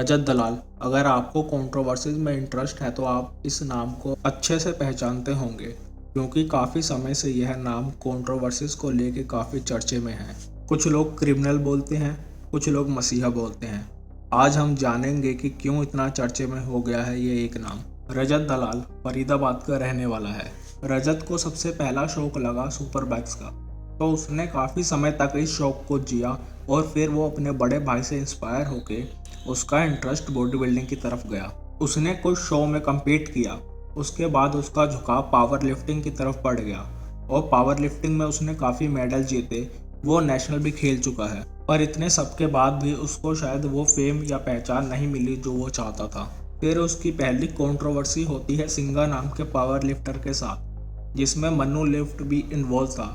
रजत दलाल। अगर आपको कंट्रोवर्सीज में इंटरेस्ट है तो आप इस नाम को अच्छे से पहचानते होंगे, क्योंकि काफ़ी समय से यह नाम कंट्रोवर्सीज को लेके काफ़ी चर्चे में है। कुछ लोग क्रिमिनल बोलते हैं, कुछ लोग मसीहा बोलते हैं। आज हम जानेंगे कि क्यों इतना चर्चे में हो गया है ये एक नाम। रजत दलाल फरीदाबाद का रहने वाला है। रजत को सबसे पहला शौक लगा सुपर बाइक्स का, तो उसने काफ़ी समय तक इस शौक को जिया और फिर वो अपने बड़े भाई से इंस्पायर होके उसका इंटरेस्ट बॉडी बिल्डिंग की तरफ गया। उसने कुछ शो में कम्पीट किया, उसके बाद उसका झुकाव पावर लिफ्टिंग की तरफ बढ़ गया और पावर लिफ्टिंग में उसने काफ़ी मेडल जीते। वो नेशनल भी खेल चुका है, पर इतने सब के बाद भी उसको शायद वो फेम या पहचान नहीं मिली जो वो चाहता था। फिर उसकी पहली कंट्रोवर्सी होती है सिंगा नाम के पावर लिफ्टर के साथ, जिसमें मन्नू लिफ्ट भी इन्वॉल्व था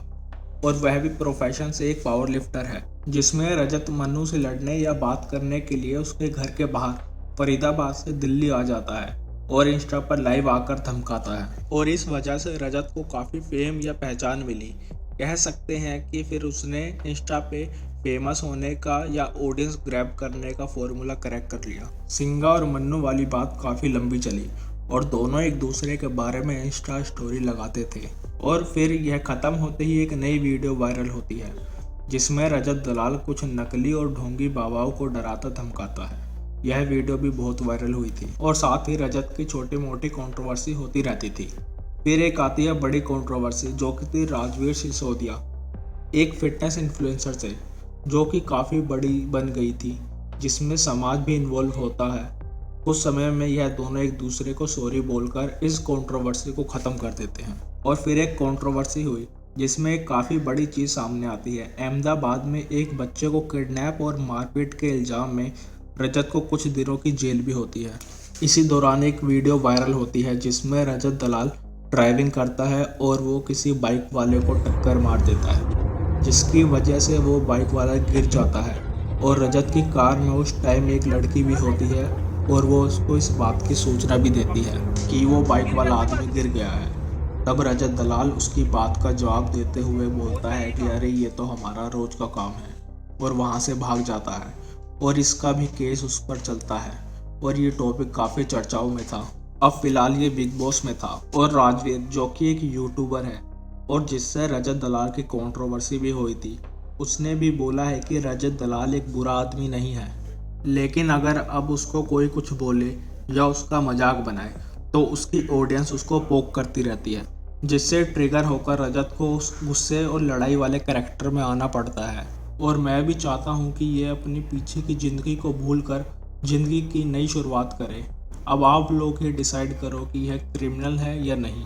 और वह भी प्रोफेशन से एक पावर लिफ्टर है। जिसमें रजत मन्नू से लड़ने या बात करने के लिए उसके घर के बाहर फरीदाबाद से दिल्ली आ जाता है और इंस्टा पर लाइव आकर धमकाता है, और इस वजह से रजत को काफ़ी फेम या पहचान मिली। कह सकते हैं कि फिर उसने इंस्टा पे फेमस होने का या ऑडियंस ग्रैब करने का फॉर्मूला क्रैक कर लिया। सिंगा और मन्नू वाली बात काफ़ी लंबी चली और दोनों एक दूसरे के बारे में इंस्टा स्टोरी लगाते थे, और फिर यह ख़त्म होते ही एक नई वीडियो वायरल होती है जिसमें रजत दलाल कुछ नकली और ढोंगी बाबाओं को डराता धमकाता है। यह वीडियो भी बहुत वायरल हुई थी और साथ ही रजत की छोटी मोटी कंट्रोवर्सी होती रहती थी। फिर एक आती है बड़ी कंट्रोवर्सी, जो कि थी राजवीर सिसोदिया, एक फिटनेस इन्फ्लुएंसर से, जो कि काफ़ी बड़ी बन गई थी, जिसमें समाज भी इन्वॉल्व होता है। कुछ समय में यह दोनों एक दूसरे को सॉरी बोलकर इस कंट्रोवर्सी को ख़त्म कर देते हैं। और फिर एक कंट्रोवर्सी हुई जिसमें एक काफ़ी बड़ी चीज़ सामने आती है। अहमदाबाद में एक बच्चे को किडनैप और मारपीट के इल्ज़ाम में रजत को कुछ दिनों की जेल भी होती है। इसी दौरान एक वीडियो वायरल होती है जिसमें रजत दलाल ड्राइविंग करता है और वो किसी बाइक वाले को टक्कर मार देता है, जिसकी वजह से वो बाइक वाला गिर जाता है। और रजत की कार में उस टाइम एक लड़की भी होती है और वो उसको इस बात की सूचना भी देती है कि वो बाइक वाला आदमी गिर गया है। तब रजत दलाल उसकी बात का जवाब देते हुए बोलता है कि अरे ये तो हमारा रोज का काम है, और वहाँ से भाग जाता है। और इसका भी केस उस पर चलता है और ये टॉपिक काफ़ी चर्चाओं में था। अब फिलहाल ये बिग बॉस में था, और राजवीर जो कि एक यूट्यूबर है और जिससे रजत दलाल की कंट्रोवर्सी भी हुई थी, उसने भी बोला है कि रजत दलाल एक बुरा आदमी नहीं है, लेकिन अगर अब उसको कोई कुछ बोले या उसका मजाक बनाए तो उसकी ऑडियंस उसको पोक करती रहती है, जिससे ट्रिगर होकर रजत को उस गुस्से और लड़ाई वाले कैरेक्टर में आना पड़ता है। और मैं भी चाहता हूँ कि ये अपनी पीछे की ज़िंदगी को भूलकर ज़िंदगी की नई शुरुआत करे। अब आप लोग ही डिसाइड करो कि यह क्रिमिनल है या नहीं।